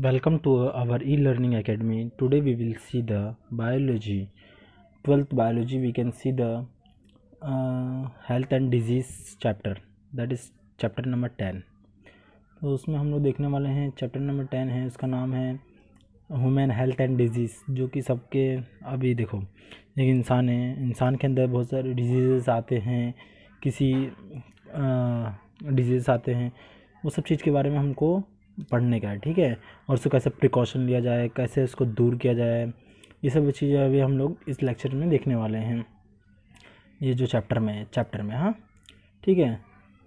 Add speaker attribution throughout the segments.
Speaker 1: Welcome to our e-learning academy. Today we will see the biology, 12th biology. We can see the health and disease chapter, that is chapter number 10. तो उसमें हम लोग देखने वाले हैं chapter number 10 है, उसका नाम है ह्यूमन हेल्थ एंड डिजीज़, जो कि सबके अभी देखो एक इंसान है, इंसान के अंदर बहुत सारे डिजीज़ आते हैं, किसी डिजीज़ आते हैं, वो सब चीज़ के बारे में हमको पढ़ने का है, ठीक है। और उसको कैसे प्रिकॉशन लिया जाए, कैसे उसको दूर किया जाए, ये सब चीज़ें अभी हम लोग इस लेक्चर में देखने वाले हैं, ये जो चैप्टर में हाँ, ठीक है।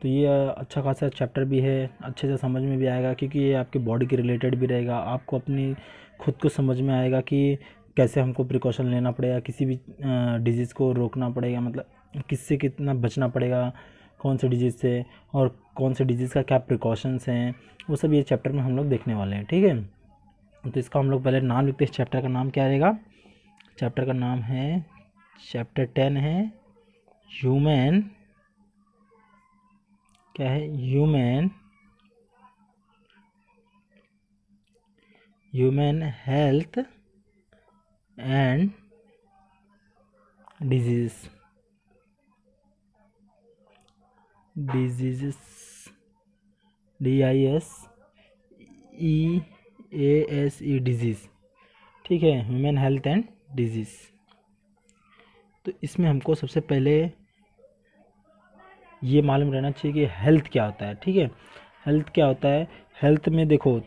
Speaker 1: तो ये अच्छा खासा चैप्टर भी है, अच्छे से समझ में भी आएगा, क्योंकि ये आपके बॉडी के रिलेटेड भी रहेगा। आपको अपनी खुद को समझ में आएगा कि कैसे हमको प्रिकॉशन लेना पड़ेगा, किसी भी डिजीज़ को रोकना पड़ेगा, मतलब किससे कितना बचना पड़ेगा, कौन से डिजीज़ से, और कौन से डिजीज़ का क्या प्रिकॉशंस हैं, वो सब ये चैप्टर में हम लोग देखने वाले हैं, ठीक है। तो इसका हम लोग पहले नाम लिखते हैं। चैप्टर का नाम क्या रहेगा? चैप्टर का नाम है, चैप्टर 10 है ह्यूमन, क्या है? Human health and disease, DISEASE disease, ठीक है, ह्यूमन हेल्थ एंड डिजीज़। तो इसमें हमको सबसे पहले ये मालूम रहना चाहिए कि हेल्थ क्या होता है, ठीक है। हेल्थ क्या होता है? हेल्थ में देखो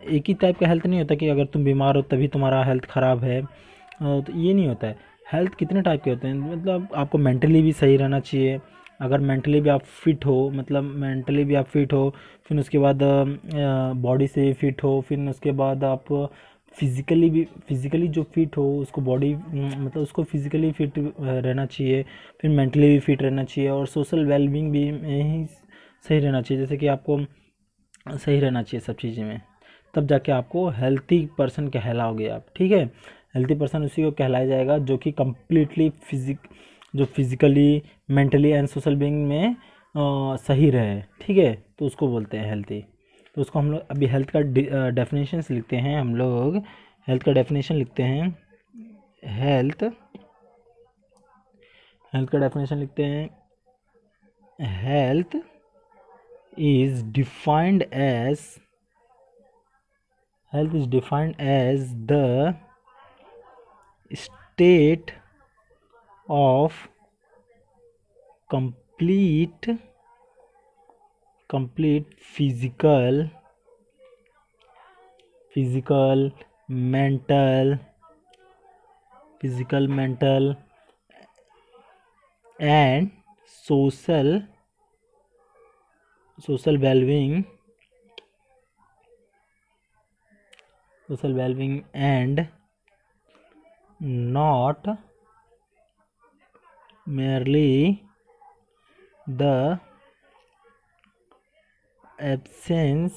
Speaker 1: एक ही टाइप का हेल्थ नहीं होता कि अगर तुम बीमार हो तभी तुम्हारा हेल्थ ख़राब है, तो ये नहीं होता है। हेल्थ कितने टाइप के होते हैं, मतलब आपको मेंटली भी सही रहना चाहिए। अगर मेंटली भी आप फिट हो, मतलब मेंटली भी आप फिट हो, फिर उसके बाद बॉडी से फिट हो, फिर उसके बाद आप फिज़िकली जो फिट हो उसको बॉडी मतलब उसको फिज़िकली फिट रहना चाहिए, फिर मेंटली भी फिट रहना चाहिए, और सोशल वेलबींग भी ही सही रहना चाहिए। जैसे कि आपको सही रहना चाहिए सब चीज़ें में, तब जाके आपको हेल्थी पर्सन कहलाओगे आप, ठीक है। हेल्थी पर्सन उसी को कहलाया जाएगा जो कि completely physically mentally and social being में सही रहे, ठीक है, तो उसको बोलते हैं हेल्थी। तो उसको हम लोग अभी हेल्थ का डेफिनेशंस लिखते हैं, हम लोग हेल्थ का डेफिनेशन लिखते हैं। हेल्थ का डेफिनेशन लिखते हैं। Health is defined as the state of complete physical, mental and social well-being and not merely the absence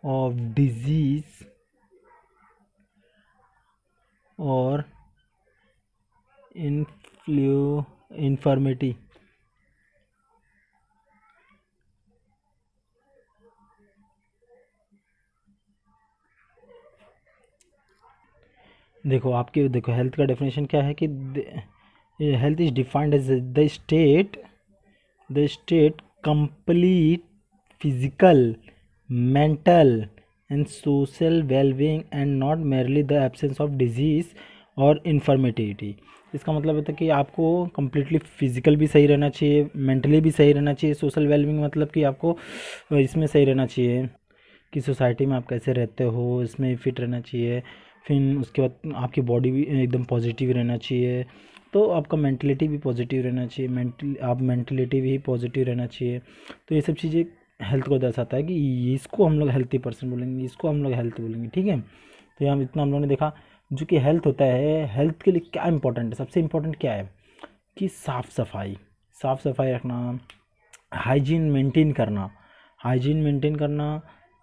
Speaker 1: of disease or infirmity। देखो आपके देखो हेल्थ का डेफिनेशन क्या है कि health is defined as the state complete physical, mental and social wellbeing and not merely the absence of disease और infirmity. इसका मतलब होता है कि आपको कम्प्लीटली फिजिकल भी सही रहना चाहिए, मेंटली भी सही रहना चाहिए, सोशल वेलबींग मतलब कि आपको इसमें सही रहना चाहिए कि सोसाइटी में आप कैसे रहते हो, इसमें फिट रहना चाहिए। फिर उसके बाद आपकी बॉडी भी एकदम पॉजिटिव रहना चाहिए, तो आपका मेंटलिटी भी पॉजिटिव रहना चाहिए, आप मेंटलिटी भी पॉजिटिव रहना चाहिए। तो ये सब चीज़ें हेल्थ को दर्शाता है कि इसको हम लोग हेल्थी पर्सन बोलेंगे, इसको हम लोग हेल्थ बोलेंगे, ठीक है। तो यहाँ इतना हम लोगों ने देखा जो कि हेल्थ होता है। हेल्थ के लिए क्या इंपॉर्टेंट है? सबसे इम्पोर्टेंट क्या है कि साफ़ सफाई रखना, हाइजीन मेंटेन करना,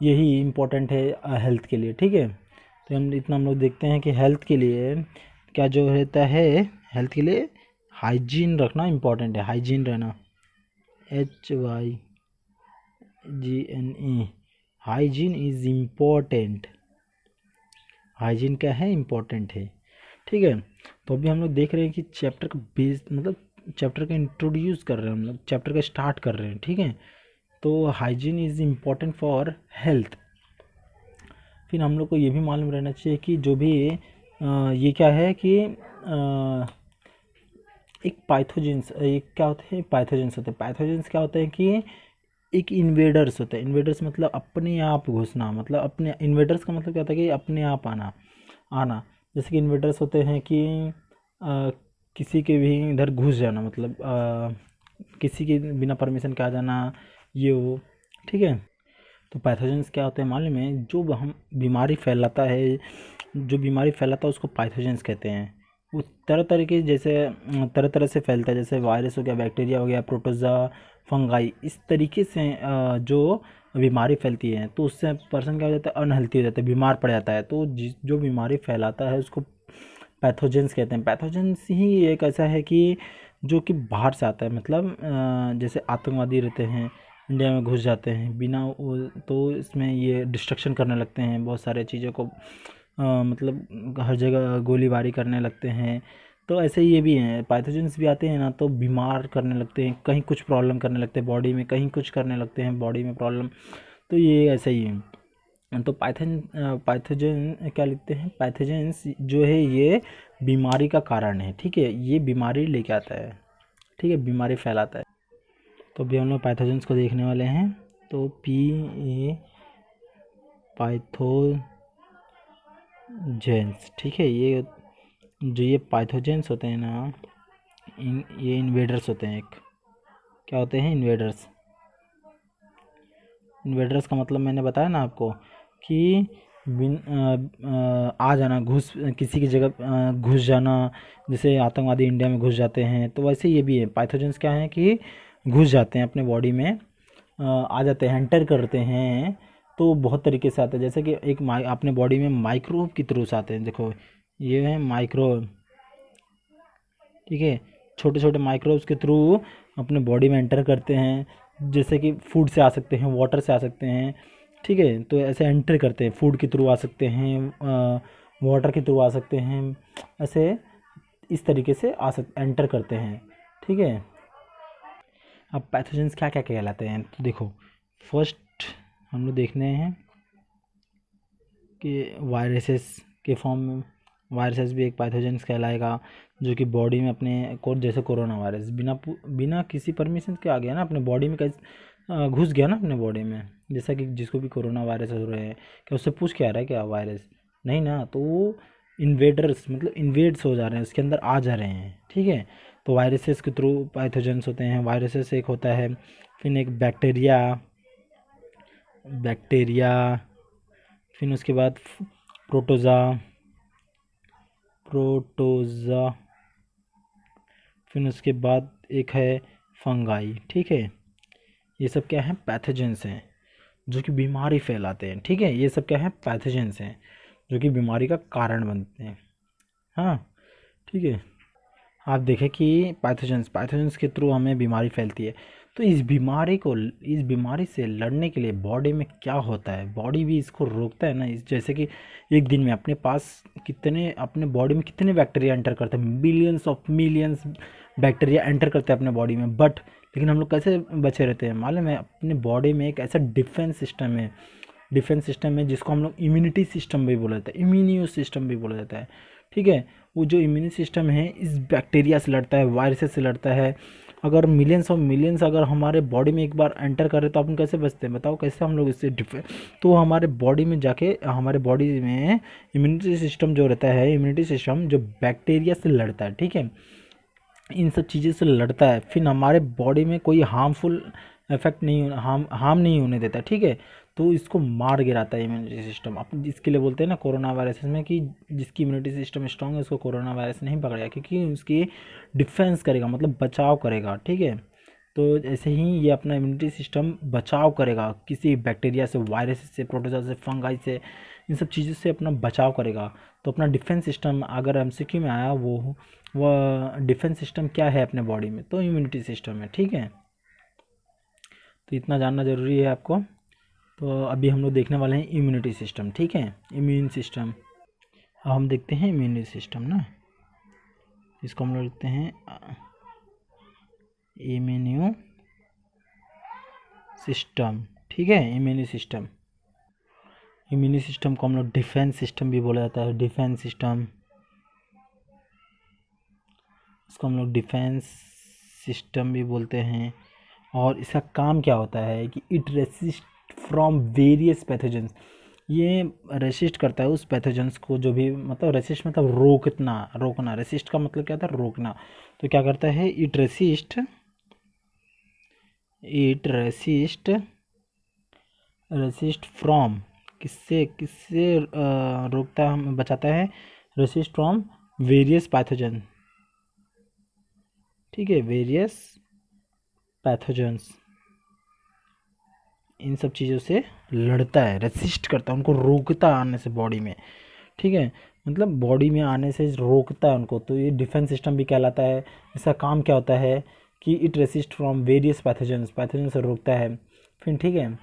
Speaker 1: यही इम्पोर्टेंट है हेल्थ के लिए, ठीक है। तो हम लोग देखते हैं कि हेल्थ के लिए क्या जो रहता है, हेल्थ के लिए हाइजीन रखना इम्पोर्टेंट है, हाइजीन रहना, HYGNE, hygiene is important. Hygiene क्या है, इम्पोर्टेंट है। ठीक है, तो अभी हम लोग देख रहे हैं कि चैप्टर का बेस मतलब चैप्टर का इंट्रोड्यूस कर रहे हैं, हम लोग चैप्टर का स्टार्ट कर रहे हैं। ठीक है, तो hygiene is important for health. फिर हम लोग को ये भी मालूम रहना चाहिए कि जो भी ये क्या है कि एक पाइथोजेंस, एक क्या होते हैं, पाइथोजेंस होते हैं। पाइथोजेंस क्या होते हैं कि एक इन्वेडर्स होते हैं। इन्वेडर्स मतलब अपने आप घुसना, मतलब अपने, इन्वेडर्स का मतलब क्या होता है कि अपने आप आना आना। जैसे कि इन्वेडर्स होते हैं कि किसी के भी इधर घुस जाना, मतलब किसी के बिना परमिशन के आ जाना, ये वो। ठीक है, तो पैथोजेंस क्या होते हैं मालूम है, जो हम बीमारी फैलाता है, जो बीमारी फैलाता है उसको पैथोजेंस कहते हैं। वो तरह तरह के, जैसे तरह तरह से फैलता है, जैसे वायरस हो गया, बैक्टीरिया हो गया, प्रोटोज़ा, फंगाई, इस तरीके से जो बीमारी फैलती है, तो उससे पर्सन क्या हो जाता है, अनहेल्थी हो जाता है, बीमार पड़ जाता है। तो जिस जो बीमारी फैलाता है उसको पैथोजेंस कहते हैं। पैथोजेंस ही एक ऐसा है कि जो कि बाहर से आता है, मतलब जैसे आतंकवादी रहते हैं, इंडिया में घुस जाते हैं बिना तो इसमें ये डिस्ट्रक्शन करने लगते हैं, बहुत सारे चीज़ों को मतलब हर जगह गोलीबारी करने लगते हैं। तो ऐसे ही ये भी हैं, पैथोजेंस भी आते हैं ना, तो बीमार करने लगते हैं, कहीं कुछ प्रॉब्लम करने लगते हैं बॉडी में, कहीं कुछ करने लगते हैं बॉडी में प्रॉब्लम। तो ये ऐसे ही है। तो पैथोजन क्या लिखते हैं, पैथोजेंस जो है ये बीमारी का कारण है। ठीक है, ये बीमारी लेके आता है। ठीक है, बीमारी फैलाता है। तो अभी हम लोग पैथोजेंस को देखने वाले हैं। तो पी ए पाइथोजेंस, ठीक है, ये जो ये पाइथोजेंस होते हैं ना, ये इन्वेडर्स होते हैं। एक क्या होते हैं, इन्वेडर्स। इन्वेडर्स का मतलब मैंने बताया ना आपको कि आ जाना, घुस किसी की जगह घुस जाना, जैसे आतंकवादी इंडिया में घुस जाते हैं, तो वैसे ये भी है। पाइथोजेंस क्या है कि घुस जाते हैं अपने बॉडी में, आ जाते हैं, एंटर करते हैं। तो बहुत तरीके से आते हैं, जैसे कि एक अपने बॉडी में माइक्रोब के थ्रू से आते हैं। देखो ये है माइक्रोब, ठीक है, छोटे छोटे माइक्रोब्स के थ्रू अपने बॉडी में एंटर करते हैं। जैसे कि फूड से आ सकते हैं, वाटर से आ सकते हैं। ठीक है, तो ऐसे एंटर करते हैं, फूड के थ्रू आ सकते हैं, वाटर के थ्रू आ सकते हैं, ऐसे इस तरीके से एंटर करते हैं। ठीक है, अब पैथोजेंस क्या क्या कहलाते हैं, तो देखो फर्स्ट हम लोग देखने हैं कि वायरसेस के फॉर्म में, वायरसेस भी एक पैथोजेंस कहलाएगा, जो कि बॉडी में अपने को, जैसे कोरोना वायरस बिना बिना किसी परमिशन के आ गया ना अपने बॉडी में, कैसे घुस गया ना अपने बॉडी में। जैसा कि जिसको भी कोरोना वायरस हो रहे हैं, क्या उससे पूछ के आ रहा है क्या वायरस, नहीं ना, तो वो इन्वेडर्स मतलब इन्वेड्स हो जा रहे हैं, उसके अंदर आ जा रहे हैं। ठीक है, तो वायरसेस के थ्रू पैथोजेंस होते हैं। वायरसेस एक होता है, फिर एक बैक्टीरिया, बैक्टीरिया फिर उसके बाद प्रोटोज़ा, प्रोटोज़ा फिर उसके बाद एक है फंगाई। ठीक है, ये सब क्या है, पैथोजेंस हैं, जो कि बीमारी फैलाते हैं। ठीक है, ये सब क्या है, पैथोजेंस हैं, जो कि बीमारी का कारण बनते हैं। हाँ, ठीक है, आप देखें कि पैथोजेंस, पैथोजेंस के थ्रू हमें बीमारी फैलती है। तो इस बीमारी से लड़ने के लिए बॉडी में क्या होता है, बॉडी भी इसको रोकता है ना। इस जैसे कि एक दिन में अपने पास कितने, अपने बॉडी में कितने बैक्टीरिया एंटर करते हैं, billions of millions bacteria enter करते हैं अपने बॉडी में, बट लेकिन हम लोग कैसे बचे रहते हैं मालूम है, अपने बॉडी में एक ऐसा डिफेंस सिस्टम है, डिफेंस सिस्टम है जिसको हम लोग इम्यूनिटी सिस्टम भी बोला जाता है, इम्यूनियो सिस्टम भी बोला जाता है। ठीक है, वो जो इम्यून सिस्टम है इस बैक्टीरिया से लड़ता है, वायरसेस से लड़ता है। अगर मिलियंस ऑफ मिलियंस अगर हमारे बॉडी में एक बार एंटर करे तो अपन कैसे बचते हैं, बताओ कैसे हम लोग इससे डिफेंस, तो हमारे बॉडी में जाके हमारे बॉडी में इम्यूनिटी सिस्टम जो रहता है, इम्यूनिटी सिस्टम जो बैक्टीरिया से लड़ता है, ठीक है, इन सब चीज़ों से लड़ता है, फिर हमारे बॉडी में कोई हार्मफुल इफेक्ट नहीं, हार्म नहीं होने देता। ठीक है, तो इसको मार गिराता है इम्यूनिटी सिस्टम। अपन इसके लिए बोलते हैं ना कोरोना वायरस में कि जिसकी इम्यूनिटी सिस्टम स्ट्रांग है उसको कोरोना वायरस नहीं पकड़ेगा, क्योंकि उसकी डिफेंस करेगा, मतलब बचाव करेगा। ठीक है, तो ऐसे ही ये अपना इम्यूनिटी सिस्टम बचाव करेगा किसी बैक्टीरिया से, वायरस से, प्रोटोजोआ से, फंगाई से, इन सब चीज़ों से अपना बचाव करेगा। तो अपना डिफेंस सिस्टम अगर एमसीक्यू में आया, वो डिफेंस सिस्टम क्या है अपने बॉडी में, तो इम्यूनिटी सिस्टम है। ठीक है, तो इतना जानना ज़रूरी है आपको। तो अभी हम लोग देखने वाले हैं इम्यूनिटी सिस्टम, ठीक है, इम्यून सिस्टम। अब हम देखते हैं इम्यूनिटी सिस्टम ना, इसको हम लोग लिखते हैं इम्यून सिस्टम, ठीक है, इम्यून सिस्टम। इम्यून सिस्टम को हम लोग डिफेंस सिस्टम भी बोला जाता है, डिफेंस सिस्टम, इसको हम लोग डिफेंस सिस्टम भी बोलते हैं। और इसका काम क्या होता है कि it resist from various pathogens, ये रेसिस्ट करता है उस पैथोजेंस को, जो भी मतलब रेसिस्ट मतलब रोकना, रोकना, रेसिस्ट का मतलब क्या होता है, रोकना। तो क्या करता है, इट रेसिस्ट फ्रॉम, किससे किससे रोकता है, बचाता है, रेसिस्ट फ्रॉम वेरियस पैथोजन, ठीक है, वेरियस पैथोजेंस, इन सब चीज़ों से लड़ता है, रेसिस्ट करता है, उनको रोकता है आने से बॉडी में, ठीक है, मतलब बॉडी में आने से रोकता है उनको। तो ये डिफेंस सिस्टम भी कहलाता है। इसका काम क्या होता है कि it resist from various pathogens, pathogen से रोकता है। फिर ठीक है,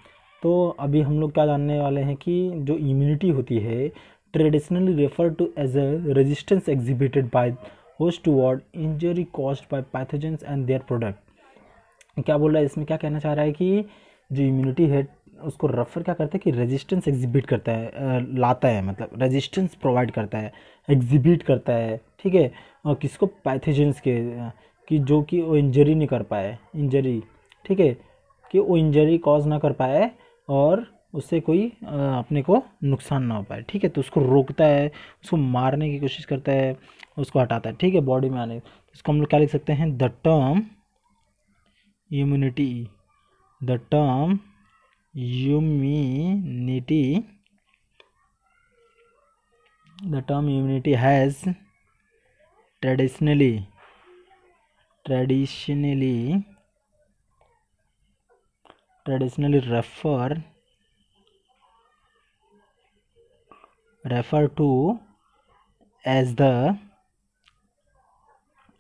Speaker 1: तो अभी हम लोग क्या जानने वाले हैं कि जो इम्यूनिटी होती है traditionally refer to as a resistance exhibited by host toward injury caused by pathogens and their product. क्या बोल रहा है इसमें, क्या कहना चाह रहा है कि जो इम्यूनिटी है उसको रेफर क्या करता है कि रेजिस्टेंस एग्जिबिट करता है, लाता है, मतलब रेजिस्टेंस प्रोवाइड करता है, एग्जिबिट करता है, ठीक है, और किसको, पैथोजेंस के, कि जो कि वो इंजरी नहीं कर पाए, इंजरी, ठीक है, कि वो इंजरी कॉज ना कर पाए और उससे कोई अपने को नुकसान ना हो पाए, ठीक है, तो उसको रोकता है, उसको मारने की कोशिश करता है, उसको हटाता है, ठीक है, बॉडी में आने। इसको हम लोग क्या लिख सकते हैं, the term immunity, the term immunity, the term immunity has traditionally refer to as the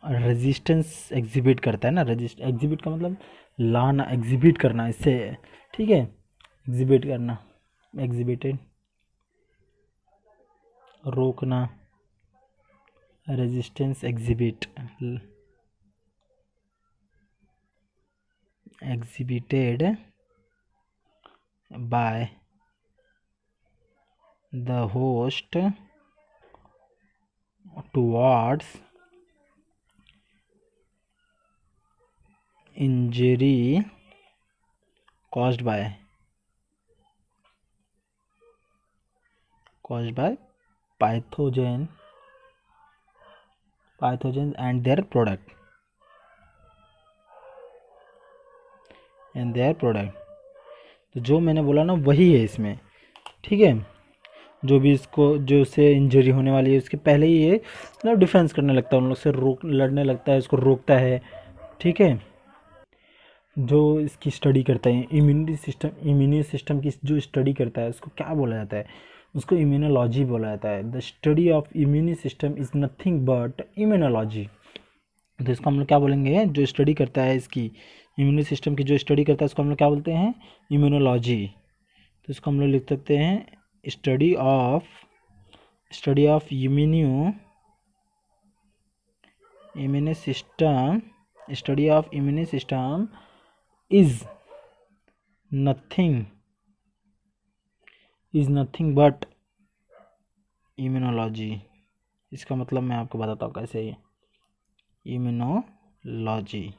Speaker 1: resistance exhibit करता है ना, एग्जिबिट का मतलब लाना, एग्जिबिट करना, इससे, ठीक है, एग्जिबिट करना, एग्जिबिटेड, रोकना, resistance exhibit, exhibited by the host towards injury caused by pathogens and their product, तो जो मैंने बोला ना वही है इसमें, ठीक है, जो भी इसको, जो से इंजरी होने वाली है उसके पहले ही ये मतलब डिफेंस करने लगता है, उन लोग से लड़ने लगता है, इसको रोकता है, ठीक है। जो इसकी स्टडी करता है इम्यूनिटी सिस्टम की जो स्टडी करता है उसको क्या बोला जाता है, उसको इम्यूनोलॉजी बोला जाता है। The study of immune system is nothing but immunology. तो इसको हम लोग क्या बोलेंगे, जो स्टडी करता है इसकी इम्यून सिस्टम की, जो स्टडी करता है उसको हम लोग क्या बोलते हैं, इम्यूनोलॉजी। तो इसको हम लोग लिख सकते हैं study of immune system, study of immune system is nothing but immunology. इसका मतलब मैं आपको बताता हूँ कैसे है इम्यूनोलॉजी,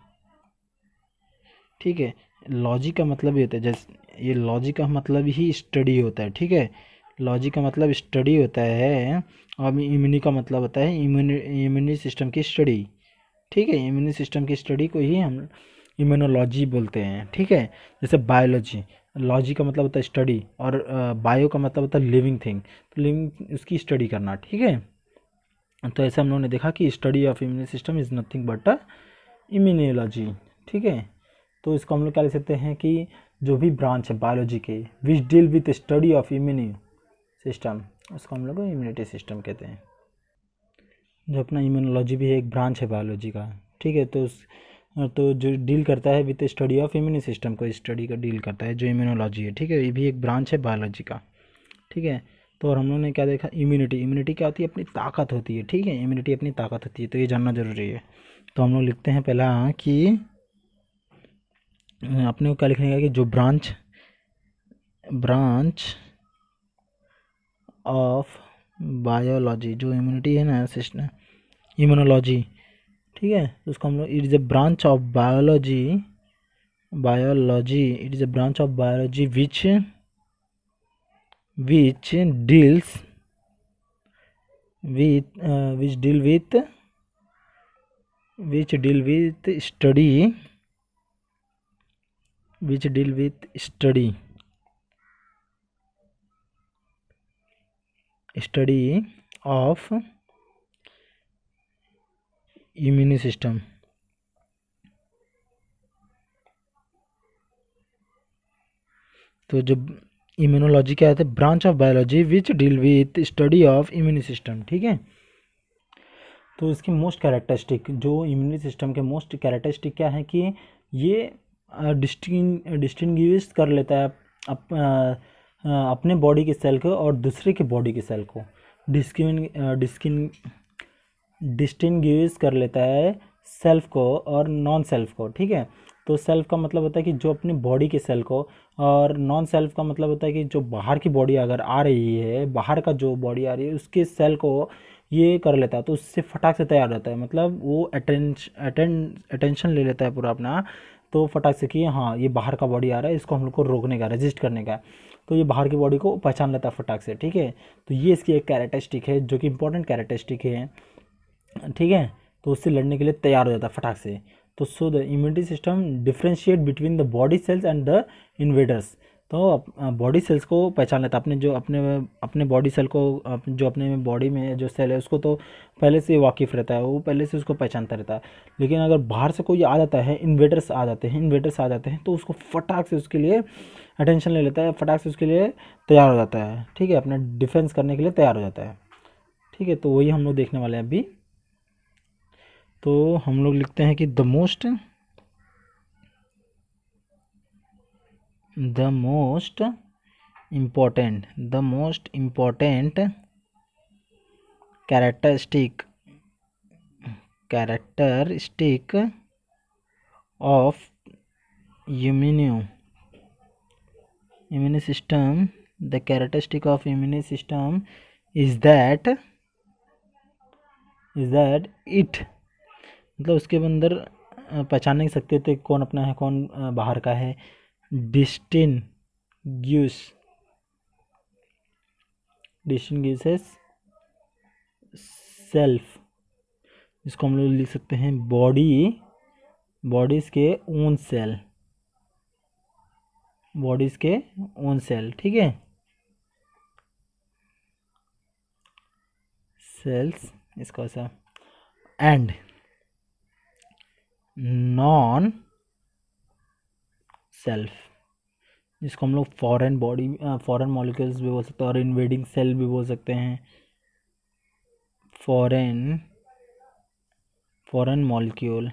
Speaker 1: ठीक है। लॉजी का मतलब ये होता है, जैसे ये लॉजी का मतलब ही स्टडी होता है, ठीक है, लॉजी का मतलब स्टडी होता है, और इम्यूनी का मतलब होता है इम्यूनी सिस्टम की स्टडी, ठीक है, इम्यूनी सिस्टम की स्टडी को ही हम इम्यूनोलॉजी बोलते हैं, ठीक है। जैसे बायोलॉजी, लॉजी का मतलब होता है स्टडी, और बायो का मतलब होता है लिविंग थिंग, तो लिविंग उसकी स्टडी करना, ठीक है। तो ऐसे हम लोगों ने देखा कि study of immune system is nothing but immunology, ठीक है। तो इसको हम लोग क्या लिख सकते हैं कि जो भी ब्रांच है बायोलॉजी के which deal with study of immune system, उसको हम लोग इम्यूनिटी सिस्टम कहते हैं। जो अपना इम्यूनोलॉजी भी एक ब्रांच है बायोलॉजी का, ठीक है। तो तो जो डील करता है with study of immune system को स्टडी का डील करता है, जो इम्यूनोलॉजी है, ठीक है। ये भी एक ब्रांच है बायोलॉजी का, ठीक है। तो और हम लोगों ने क्या देखा, इम्यूनिटी। इम्यूनिटी क्या होती है, अपनी ताकत होती है, ठीक है। इम्यूनिटी अपनी ताकत होती है, तो ये जानना जरूरी है। तो हम लोग लिखते हैं पहला कि अपने को क्या लिखने का कि जो ब्रांच ऑफ बायोलॉजी, जो इम्यूनिटी है ना सिस्टम, इम्यूनोलॉजी, ठीक है। तो उसको हम लोग it is a branch of biology it is a branch of biology which deals with which deal with study of immune system। तो जो इम्यूनोलॉजी क्या होता है, branch of biology which deal with study of immune system, ठीक है। तो इसकी most characteristic, जो इम्यून सिस्टम के मोस्ट कैरेक्टरिस्टिक क्या है कि ये डिस्टिंग्विश कर लेता है अपने बॉडी के सेल को और दूसरे के बॉडी के सेल को डिस्टिंग्विश कर लेता है सेल्फ को और नॉन सेल्फ को, ठीक है। तो सेल्फ का मतलब होता है कि जो अपनी बॉडी के सेल को, और नॉन सेल्फ का मतलब होता है कि जो बाहर की बॉडी अगर आ रही है, बाहर का जो बॉडी आ रही है उसके सेल को ये कर लेता है, तो उससे फटाक से तैयार रहता है। मतलब वो अटेंशन ले लेता है पूरा अपना, तो फटाक से कि हाँ ये बाहर का बॉडी आ रहा है, इसको हम लोग को रोकने का, रेजिस्ट करने का, तो ये बाहर की बॉडी को पहचान लेता है फटाक से, ठीक है। तो ये इसकी एक कैरेक्टरिस्टिक है जो कि इंपॉर्टेंट कैरेक्टरिस्टिक है, ठीक है। तो उससे लड़ने के लिए तैयार हो जाता है फटाक से। तो so the immunity system differentiate between the body cells and the invaders. तो बॉडी सेल्स को पहचान लेता है, अपने जो अपने बॉडी सेल को, जो अपने बॉडी में जो सेल है उसको तो पहले से वाकिफ़ रहता है, वो पहले से उसको पहचानता रहता है। लेकिन अगर बाहर से कोई आ जाता है, इन्वेडर्स आ जाते हैं तो उसको फटाक से उसके लिए अटेंशन ले लेता है, फटाक से उसके लिए तैयार हो जाता है, ठीक है। अपना डिफेंस करने के लिए तैयार हो जाता है, ठीक है। तो वही हम लोग देखने वाले हैं अभी। तो हम लोग लिखते हैं कि the most important characteristic of immune system, the characteristic of immune system is that it, मतलब उसके अंदर पहचान नहीं सकते थे कौन अपना है कौन बाहर का है। डिस्टिंग्विशेस सेल्फ, जिसको हम लोग लिख सकते हैं बॉडीज़ के ओन सेल, ठीक है। सेल्स इसका ऐसा, एंड नॉन सेल्फ, जिसको हम लोग फॉरेन मॉलिक्यूल्स भी बोल सकते हैं और इन्वेडिंग सेल भी बोल सकते हैं। फॉरेन मॉलिक्यूल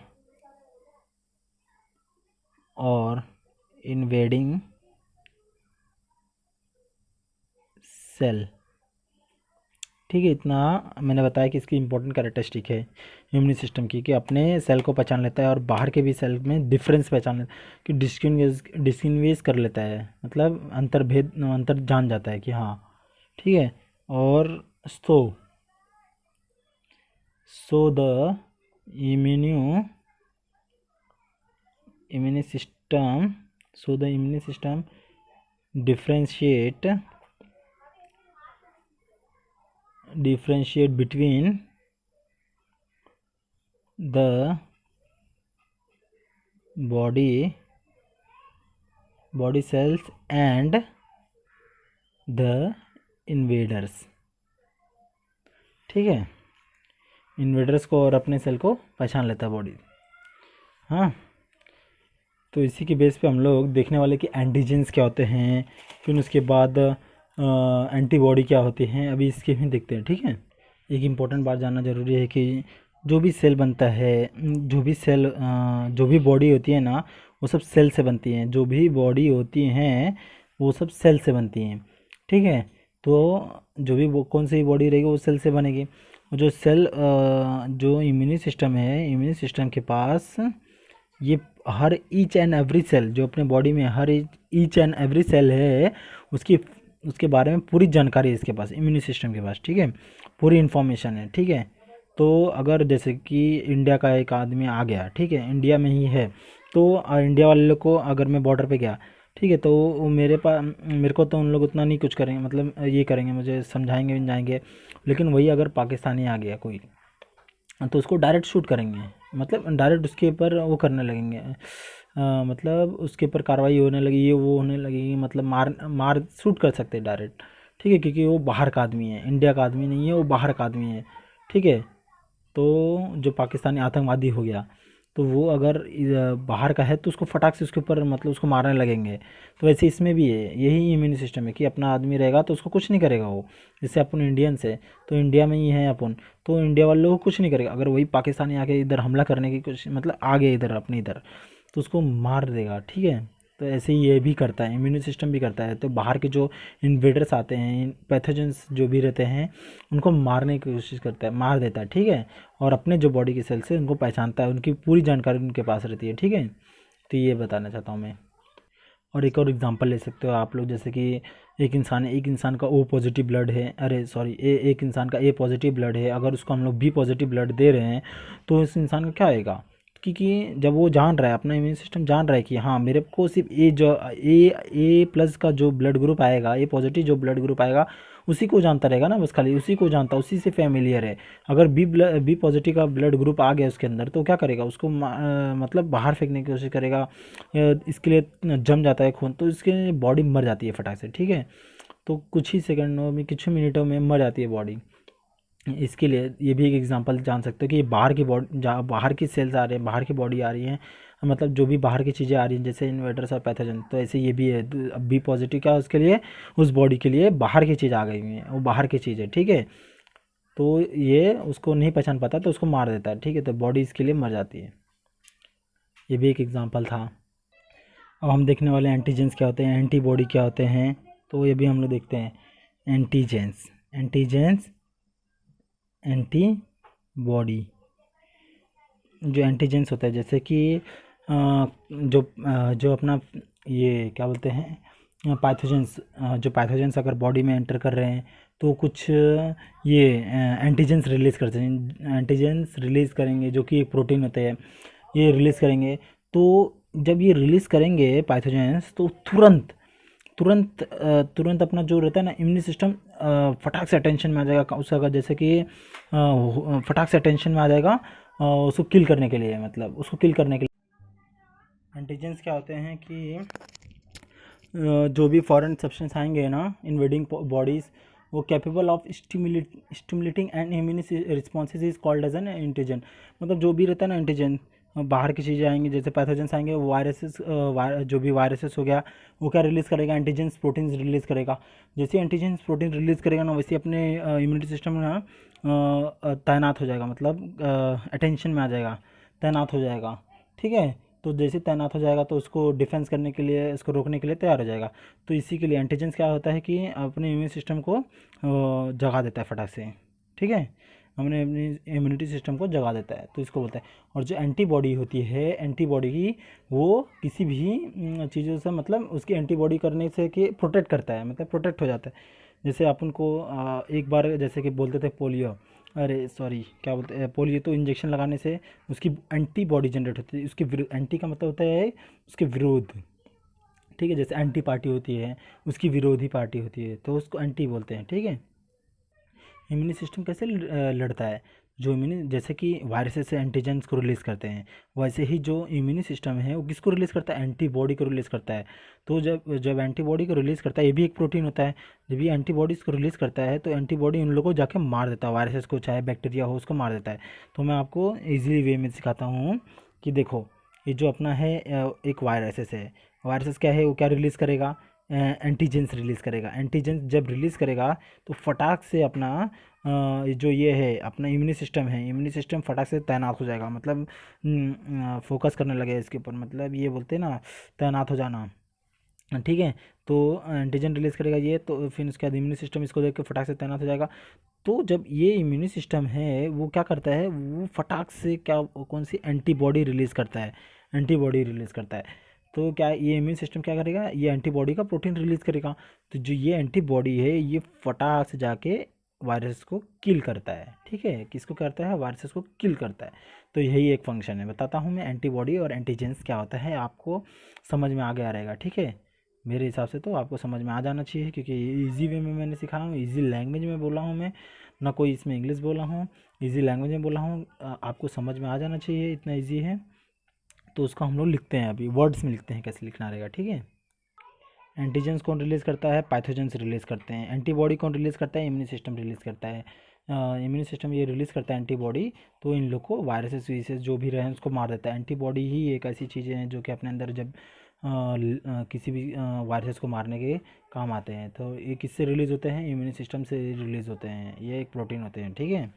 Speaker 1: और इन्वेडिंग सेल, ठीक है। इतना मैंने बताया कि इसकी इंपॉर्टेंट कैरेक्टरिस्टिक है इम्यून सिस्टम की, कि अपने सेल को पहचान लेता है और बाहर के भी सेल में डिफरेंस पहचान लेता है, कि डिस्टिंग्विश कर लेता है, मतलब अंतर जान जाता है कि हाँ, ठीक है। और so the immune system differentiate between the body cells and the invaders, ठीक है। इन्वेडर्स को और अपने सेल को पहचान लेता है बॉडी, हाँ। तो इसी के बेस पे हम लोग देखने वाले कि एंटीजेंस क्या होते हैं, फिर उसके बाद एंटीबॉडी क्या होती हैं, अभी इसके भी देखते हैं, ठीक है। एक इम्पॉर्टेंट बात जानना ज़रूरी है कि जो भी सेल बनता है, जो भी सेल जो भी बॉडी होती है ना, वो सब सेल से बनती हैं। जो भी बॉडी होती हैं वो सब सेल से बनती हैं, ठीक है। तो जो भी वो कौन सी बॉडी रहेगी वो सेल से बनेगी। और जो सेल जो इम्यूनी सिस्टम है, इम्यूनी सिस्टम के पास ये हर ईच एंड एवरी सेल जो अपने बॉडी में हर ईच एंड एवरी सेल है, उसकी उसके बारे में पूरी जानकारी है इसके पास, इम्यूनी सिस्टम के पास, ठीक है। पूरी इन्फॉर्मेशन है, ठीक है। तो अगर जैसे कि इंडिया का एक आदमी आ गया, ठीक है, इंडिया में ही है, तो इंडिया वाले लोग को अगर मैं बॉर्डर पे गया, ठीक है, तो वो मेरे को तो उन लोग उतना नहीं कुछ करेंगे, मतलब ये करेंगे, मुझे समझाएंगे समझाएंगे। लेकिन वही अगर पाकिस्तानी आ गया कोई, तो उसको डायरेक्ट शूट करेंगे, मतलब डायरेक्ट उसके ऊपर वो करने लगेंगे, मतलब उसके ऊपर कार्रवाई होने लगी, ये वो होने लगेगी, मतलब मार मार शूट कर सकते हैं डायरेक्ट, ठीक है, क्योंकि वो बाहर का आदमी है, इंडिया का आदमी नहीं है, वो बाहर का आदमी है, ठीक है। तो जो पाकिस्तानी आतंकवादी हो गया, तो वो अगर बाहर का है तो उसको फटाक से उसके ऊपर मतलब उसको मारने लगेंगे। तो वैसे इसमें भी है, यही इम्यूनी सिस्टम है कि अपना आदमी रहेगा तो उसको कुछ नहीं करेगा वो। जैसे अपन इंडियंस है, तो इंडिया में ही है अपन, तो इंडिया वालों को कुछ नहीं करेगा। अगर वही पाकिस्तानी आके इधर हमला करने की कुछ मतलब आ गए इधर अपने इधर, तो उसको मार देगा, ठीक है। तो ऐसे ही ये भी करता है, इम्यूनी सिस्टम भी करता है। तो बाहर के जो इन्वेडर्स आते हैं, पैथोजेंस जो भी रहते हैं, उनको मारने की कोशिश करता है, मार देता है, ठीक है। और अपने जो बॉडी के सेल से उनको पहचानता है, उनकी पूरी जानकारी उनके पास रहती है, ठीक है। तो ये बताना चाहता हूँ मैं। और एक और एग्जांपल ले सकते हो आप लोग, जैसे कि एक इंसान है, एक इंसान का ओ पॉजिटिव ब्लड है, अरे सॉरी, एक इंसान का ए पॉजिटिव ब्लड है, अगर उसको हम लोग बी पॉजिटिव ब्लड दे रहे हैं, तो इस इंसान का क्या होएगा? क्योंकि जब वो जान रहा है, अपना इम्यून सिस्टम जान रहा है कि हाँ मेरे को सिर्फ ए प्लस का जो ब्लड ग्रुप आएगा, ए पॉजिटिव जो ब्लड ग्रुप आएगा, उसी को जानता रहेगा ना, बस खाली उसी को जानता, उसी से फैमिलियर है। अगर बी पॉजिटिव का ब्लड ग्रुप आ गया उसके अंदर, तो क्या करेगा? उसको मतलब बाहर फेंकने की कोशिश करेगा, इसके लिए जम जाता है खून, तो इसके बॉडी मर जाती है फटाक से, ठीक है। तो कुछ ही सेकंडों में, कुछ ही मिनटों में मर जाती है बॉडी। इसके लिए ये भी एक एग्जांपल जान सकते हो कि बाहर की बॉडी, बाहर की सेल्स आ रहे हैं, बाहर की बॉडी आ रही हैं, मतलब जो भी बाहर की चीज़ें आ रही हैं, जैसे इन्वर्टर्स और पैथोजन, तो ऐसे ये भी है। अब बी पॉजिटिव क्या, उसके लिए, उस बॉडी के लिए बाहर की चीज़ आ गई हुई है, वो बाहर की चीज़ है, ठीक है। तो ये उसको नहीं पहचान पाता, तो उसको मार देता है, ठीक है। तो बॉडी इसके लिए मर जाती है। ये भी एक एग्जाम्पल था। अब हम देखने वाले एंटीजेंस क्या होते हैं, एंटीबॉडी क्या होते हैं, तो ये भी हम लोग देखते हैं। Antigens, antigens, antibody. जो एंटीजेंस होता है, जैसे कि जो अपना ये क्या बोलते हैं, पैथोजेंस, जो पैथोजेंस अगर बॉडी में एंटर कर रहे हैं, तो कुछ ये एंटीजेंस रिलीज़ करते हैं, एंटीजेंस रिलीज़ करेंगे, जो कि एक प्रोटीन होते हैं, ये रिलीज़ करेंगे। तो जब ये रिलीज़ करेंगे पैथोजेंस, तो तुरंत अपना जो रहता है ना इम्यून सिस्टम, फटाक से अटेंशन में आ जाएगा उसका, जैसे कि फटाक से अटेंशन में आ जाएगा उसको किल करने के लिए, मतलब उसको किल करने के लिए। एंटीजेंस क्या होते हैं कि जो भी फॉरेन सब्सटेंस आएंगे ना इन्वेडिंग बॉडीज़, वो capable of stimulating and immune responses is called as an antigen. मतलब जो भी रहता है ना एंटीजन, बाहर की चीज़ें आएंगी, जैसे पैथोजेंस आएंगे, वो वायरसेस, जो भी वायरसेस हो गया, वो क्या रिलीज़ करेगा? एंटीजेंस प्रोटीन्स रिलीज़ करेगा। जैसे एंटीजेंस प्रोटीन रिलीज़ करेगा ना, वैसे अपने इम्यूनिटी सिस्टम में ना तैनात हो जाएगा, मतलब अटेंशन में आ जाएगा, तैनात हो जाएगा, ठीक है। तो जैसे तैनात हो जाएगा, तो उसको डिफेंस करने के लिए, उसको रोकने के लिए तैयार हो जाएगा। तो इसी के लिए एंटीजेंस क्या होता है कि अपने इम्यून सिस्टम को जगा देता है फटाक से, ठीक है, हमने अपनी इम्यूनिटी सिस्टम को जगा देता है, तो इसको बोलते हैं। और जो एंटीबॉडी होती है, एंटीबॉडी की वो किसी भी चीज़ों से, मतलब उसकी एंटीबॉडी करने से कि प्रोटेक्ट करता है, मतलब प्रोटेक्ट हो जाता है। जैसे अपन को एक बार जैसे कि बोलते थे पोलियो, अरे सॉरी क्या बोलते हैं, पोलियो, तो इंजेक्शन लगाने से उसकी एंटीबॉडी जनरेट होती है, उसकी एंटी का मतलब होता है उसके विरोध, ठीक है। जैसे एंटी पार्टी होती है, उसकी विरोधी पार्टी होती है, तो उसको एंटी बोलते हैं, ठीक है। इम्यून सिस्टम कैसे लड़ता है? जो इम्यून, जैसे कि वायरसेस से एंटीजेंस को रिलीज़ करते हैं, वैसे ही जो इम्यून सिस्टम है वो किसको रिलीज़ करता है? एंटीबॉडी को रिलीज़ करता है। तो जब जब एंटीबॉडी को रिलीज़ करता है, ये भी एक प्रोटीन होता है, जब ये एंटीबॉडीज़ को रिलीज़ करता है, तो एंटीबॉडी उन लोगों को जाके मार देता है, वायरसेस को, चाहे बैक्टीरिया हो, उसको मार देता है। तो मैं आपको ईजिली वे में सिखाता हूँ कि देखो, ये जो अपना है एक वायरसेस है, वायरसेस क्या है, वो क्या रिलीज़ करेगा? एंटीजेंस रिलीज़ करेगा। एंटीजेंस जब रिलीज़ करेगा, तो फटाक से अपना जो ये है अपना इम्यूनी सिस्टम है, इम्यूनी सिस्टम फटाक से तैनात हो जाएगा, मतलब फोकस करने लगे इसके ऊपर, मतलब ये बोलते हैं ना तैनात हो जाना, ठीक है। तो एंटीजन रिलीज करेगा ये, तो फिर उसके बाद इम्यूनी सिस्टम इसको देख के फटाक से तैनात हो जाएगा। तो जब ये इम्यूनी सिस्टम है वो क्या करता है, वो फटाक से क्या कौन सी एंटीबॉडी रिलीज करता है, एंटीबॉडी रिलीज करता है। तो क्या ये इम्यून सिस्टम क्या करेगा, ये एंटीबॉडी का प्रोटीन रिलीज करेगा। तो जो ये एंटीबॉडी है ये फटाक से जाके वायरस को किल करता है, ठीक है। किसको करता है, वायरस को किल करता है। तो यही एक फंक्शन है, बताता हूँ मैं एंटीबॉडी और एंटीजेंस क्या होता है, आपको समझ में आ गया रहेगा, ठीक है। मेरे हिसाब से तो आपको समझ में आ जाना चाहिए, क्योंकि इजी वे में मैंने सिखाया हूँ, इजी लैंग्वेज में बोला हूँ मैं, ना कोई इसमें इंग्लिश बोला हूँ, इजी लैंग्वेज में बोला हूँ। आपको समझ में आ जाना चाहिए, इतना इजी है। तो उसको हम लोग लिखते हैं, अभी वर्ड्स में लिखते हैं कैसे लिखना रहेगा, ठीक है। एंटीजेंस कौन रिलीज़ करता है, पैथोजेंस रिलीज़ करते हैं। एंटीबॉडी कौन रिलीज़ करता है, इम्यून सिस्टम रिलीज़ करता है। इम्यून सिस्टम ये रिलीज़ करता है एंटीबॉडी, तो इन लोग को वायरसेस वीसेस जो भी रहे उसको मार देता है। एंटीबॉडी ही एक ऐसी चीज़ें हैं जो कि अपने अंदर जब किसी भी वायरस को मारने के काम आते हैं। तो ये किससे रिलीज़ होते हैं, इम्यून सिस्टम से रिलीज़ होते हैं, ये एक प्रोटीन होते हैं, ठीक है।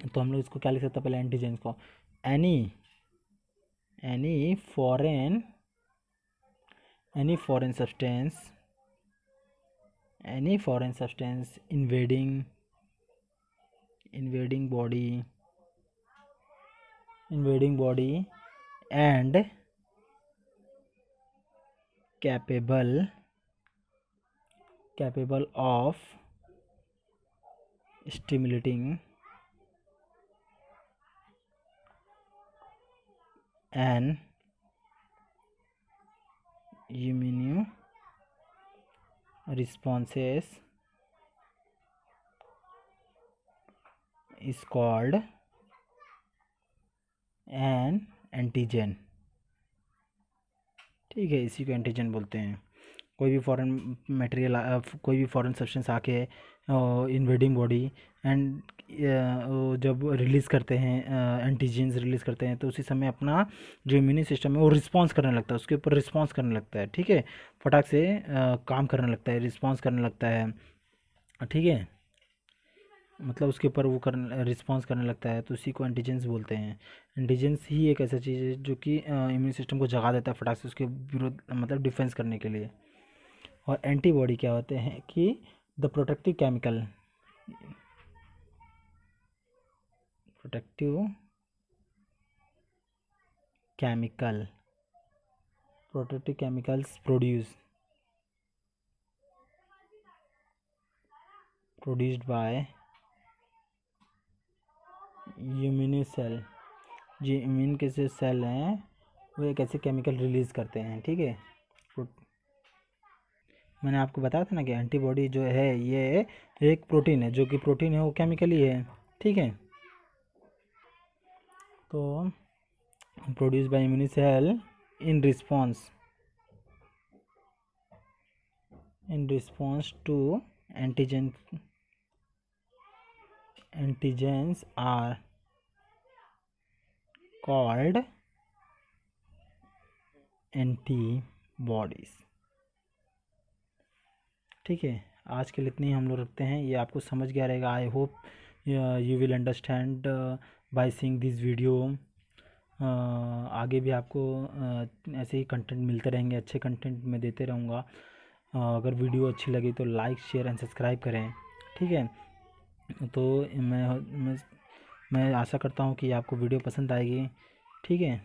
Speaker 1: तो हम लोग इसको क्या लिख सकते हैं, पहले एंटीजेंस को, any any foreign any foreign substance any foreign substance invading body and capable of stimulating an immune responses is called an antigen, ठीक है। इसी को एंटीजन बोलते हैं। कोई भी फॉरेन मटेरियल, कोई भी फॉरेन सब्सटेंस आके इन्वेडिंग बॉडी एंड जब रिलीज़ करते हैं, एंटीजेंस रिलीज़ करते हैं, तो उसी समय अपना जो इम्यूनी सिस्टम है वो रिस्पॉन्स करने लगता है, उसके ऊपर रिस्पॉन्स करने लगता है, ठीक है। फटाक से काम करने लगता है, रिस्पॉन्स करने लगता है, ठीक है। मतलब उसके ऊपर वो कर रिस्पॉन्स करने लगता है, तो उसी को एंटीजेंस बोलते हैं। एंटीजेंस ही एक ऐसा चीज़ है जो कि इम्यून सिस्टम को जगा देता है फटाक से उसके विरोध, मतलब डिफेंस करने के लिए। और एंटीबॉडी क्या होते हैं कि the protective chemical protective chemicals produced by immune cell. जो इम्यून के जो सेल हैं वो एक ऐसे केमिकल रिलीज़ करते हैं, ठीक है। मैंने आपको बताया था ना कि एंटीबॉडी जो है ये एक प्रोटीन है, जो कि प्रोटीन है वो केमिकली है, ठीक है। तो produce by immune cell in response to antigen antigens are called antibodies, ठीक है। आज के लिए इतनी हम लोग रखते हैं, ये आपको समझ गया रहेगा। I hope you will understand by seeing this video. आगे भी आपको ऐसे ही कंटेंट मिलते रहेंगे, अच्छे कंटेंट मैं देते रहूँगा। अगर वीडियो अच्छी लगी तो लाइक शेयर एंड सब्सक्राइब करें, ठीक है। तो मैं आशा करता हूँ कि आपको वीडियो पसंद आएगी, ठीक है।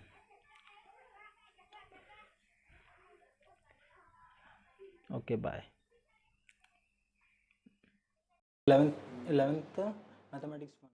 Speaker 1: Okay bye. 11th mathematics